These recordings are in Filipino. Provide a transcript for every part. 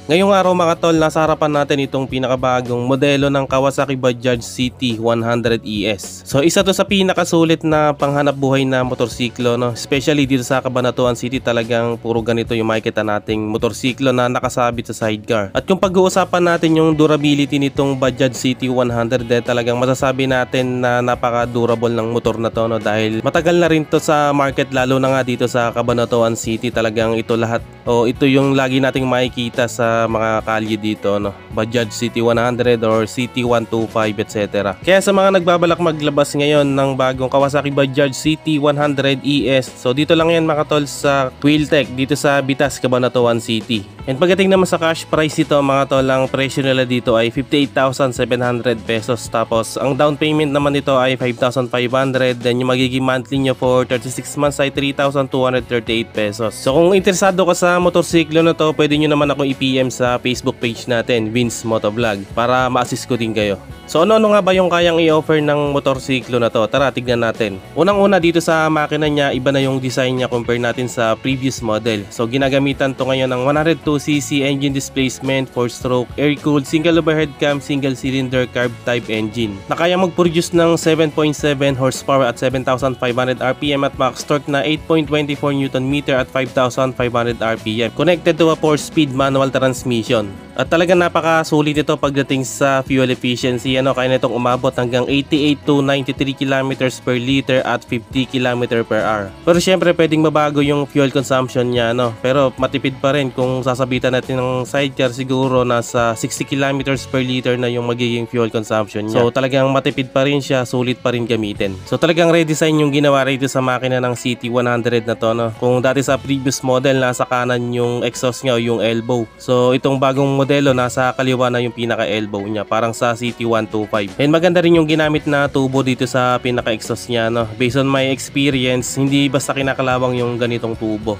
Ngayong araw mga tol, nasa harapan natin itong pinakabagong modelo ng Kawasaki Bajaj CT100ES. So isa to sa pinakasulit na panghanap buhay na motorsiklo, no? Especially dito sa Cabanatuan City, talagang puro ganito yung makikita nating motorsiklo na nakasabit sa sidecar. At kung pag-uusapan natin yung durability nitong Bajaj CT100, talagang masasabi natin na napaka-durable ng motor na to, no? Dahil matagal na rin to sa market, lalo na nga dito sa Cabanatuan City. Talagang ito lahat, ito yung lagi nating makikita sa mga kalye dito, no? Bajaj CT100 or CT125, etc. Kaya sa mga nagbabalak maglabas ngayon ng bagong Kawasaki Bajaj CT100ES, so dito lang yan mga tol sa Wheeltech dito sa Bitas, Cabanatuan City. And pagdating naman sa cash price nito mga tol, ang presyo nila dito ay 58,700 pesos. Tapos ang down payment naman nito ay 5,500. Then yung magiging monthly nyo for 36 months ay 3,238 pesos. So kung interesado ka sa motorsiklo na to, pwede nyo naman ako i-PM sa Facebook page natin, Vince Motovlog, para ma-assist ko din kayo. So ano nga ba yung kayang i-offer ng motorsiklo na to? Tara, tignan natin. Unang-una, dito sa makina niya, iba na yung design niya compare natin sa previous model. So ginagamitan to ngayon ng 102cc engine displacement, 4-stroke, air-cooled, single overhead cam, single cylinder carb type engine na kaya mag-produce ng 7.7 horsepower at 7,500 rpm at max torque na 8.24 Nm at 5,500 rpm. Connected to a 4-speed manual transmission. At talagang napakasulit ito pagdating sa fuel efficiency. Kaya nitong umabot hanggang 88 to 93 km per liter at 50 km per hour. Pero syempre pwedeng mabago yung fuel consumption niya, pero matipid pa rin kung sasabitan natin ng sidecar. Siguro nasa 60 km per liter na yung magiging fuel consumption niya. So talagang matipid pa rin siya, sulit pa rin gamitin. So talagang redesign yung ginawa rito sa makina ng CT100 na to, Kung dati sa previous model nasa kanan yung exhaust niya o yung elbow, so itong bagong modelo nasa kaliwa na yung pinaka-elbow niya, parang sa CT125. And maganda rin yung ginamit na tubo dito sa pinaka-exhaust niya, Based on my experience, hindi basta kinakalawang yung ganitong tubo.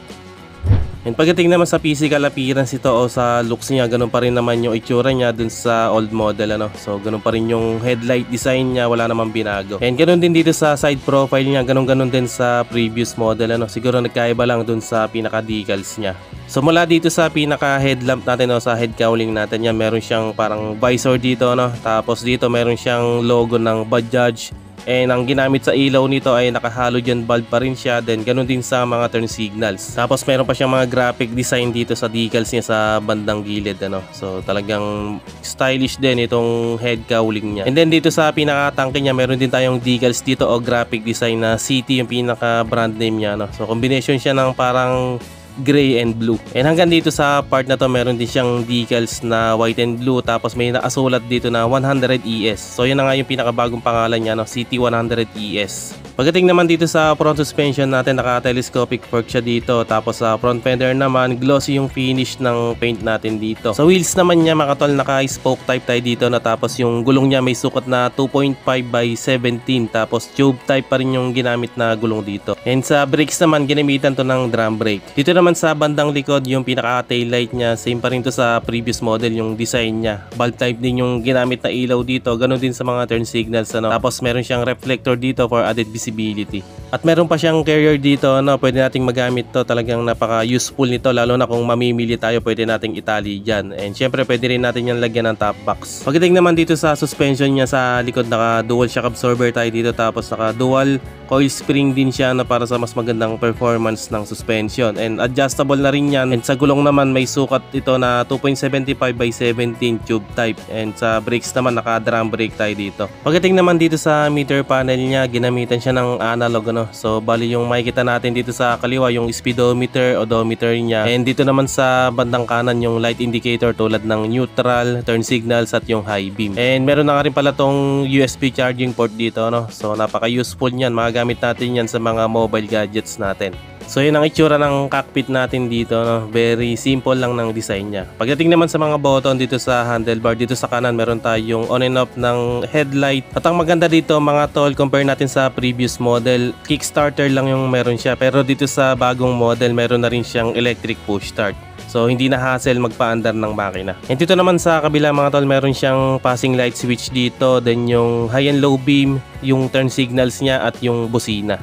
And pagdating naman sa physical appearance ito o sa looks niya, ganun pa rin naman yung itsura niya dun sa old model, So ganun pa rin yung headlight design niya, wala namang binago. And ganun din dito sa side profile niya, ganun din sa previous model, Siguro nagkaiba lang dun sa pinaka-decals niya. So mula dito sa pinaka-headlamp natin, sa head cowling natin niya, meron siyang parang visor dito, Tapos dito meron siyang logo ng Bajaj. And ang ginamit sa ilaw nito ay naka-halogen bulb pa rin siya. Then ganun din sa mga turn signals. Tapos meron pa siyang mga graphic design dito sa decals niya sa bandang gilid, So talagang stylish din itong head cowling niya. And then dito sa pinaka-tangke niya, meron din tayong decals dito o graphic design na CT yung pinaka-brand name niya, So combination siya ng parang gray and blue. And hanggang dito sa part na to, meron din siyang decals na white and blue. Tapos may nakasulat dito na 100ES. So yun na nga yung pinakabagong pangalan niya, CT100ES. Pagdating naman dito sa front suspension natin, naka-telescopic fork siya dito. Tapos sa front fender naman, glossy yung finish ng paint natin dito. Sa wheels naman niya mga tol, naka-spoke type tayo dito, tapos yung gulong niya may sukat na 2.5 by 17. Tapos tube type pa rin yung ginamit na gulong dito. And sa brakes naman, ginamitan to ng drum brake. Dito naman sa bandang likod, yung pinaka-tail light niya, same pa rin to sa previous model yung design niya. Bulb type din yung ginamit na ilaw dito, ganun din sa mga turn signals, Tapos meron siyang reflector dito for added visibility. At meron pa siyang carrier dito, pwede nating magamit to. Talagang napaka-useful nito, lalo na kung mamimili tayo, pwede nating itali dyan. And syempre pwede rin natin yan lagyan ng top box. Pagdating naman dito sa suspension niya, sa likod naka-dual shock absorber tayo dito. Tapos naka-dual coil spring din siya para sa mas magandang performance ng suspension. And adjustable na rin yan. And sa gulong naman may sukat ito na 2.75 by 17 tube type. And sa brakes naman naka-drum brake tayo dito. Pagdating naman dito sa meter panel niya, ginamitan siya ng analog, So bali yung makikita natin dito sa kaliwa yung speedometer, odometer niya. And dito naman sa bandang kanan yung light indicator tulad ng neutral, turn signals at yung high beam. And meron na nga rin pala tong USB charging port dito, So napaka-useful niyan. Magagamit natin yan sa mga mobile gadgets natin. So yun ang itsura ng cockpit natin dito, Very simple lang ng design niya. Pagdating naman sa mga button dito sa handlebar, dito sa kanan meron tayong on and off ng headlight. At ang maganda dito mga tol, compare natin sa previous model, kickstarter lang yung meron siya. Pero dito sa bagong model, meron na rin siyang electric push start. So hindi na hassle magpaandar ng makina. And dito naman sa kabila mga tol, meron siyang passing light switch dito. Then yung high and low beam, yung turn signals niya at yung busina.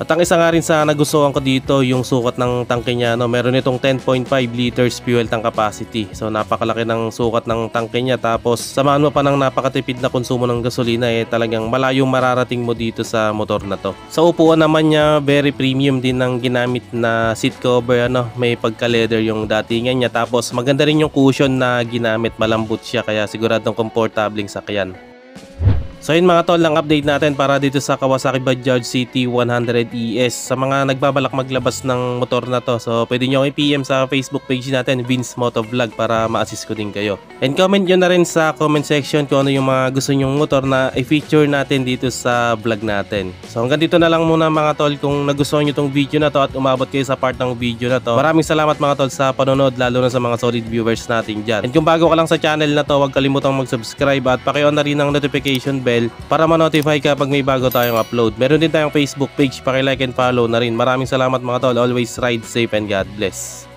At ang isa nga rin sa nagustuhan ko dito yung sukat ng tangke niya, no? Meron itong 10.5 liters fuel tank capacity. So napakalaki ng sukat ng tangke niya, tapos samahan mo pa ng napakatipid na konsumo ng gasolina, talagang malayong mararating mo dito sa motor na to. Sa upuan naman niya, very premium din ang ginamit na seat cover, may pagka-leather yung datingan niya, tapos maganda rin yung cushion na ginamit, malambot siya kaya siguradong komportableng sakyan. So yun mga tol, ang update natin para dito sa Kawasaki Bajaj CT100 ES. Sa mga nagbabalak maglabas ng motor na to, so pwede nyo i-PM sa Facebook page natin, Vince Motovlog, para ma-assist ko din kayo. And comment nyo na rin sa comment section kung ano yung mga gusto nyong motor na i-feature natin dito sa vlog natin. So hanggang dito na lang muna mga tol. Kung nagustuhan nyo tong video na to at umabot kayo sa part ng video na to, maraming salamat mga tol sa panonood, lalo na sa mga solid viewers natin dyan. And kung bago ka lang sa channel na to, huwag kalimutang mag-subscribe at paki-on na rin ang notification bell para ma-notify ka pag may bago tayong upload. Meron din tayong Facebook page, paki-like and follow na rin. Maraming salamat mga tol. Always ride safe and God bless.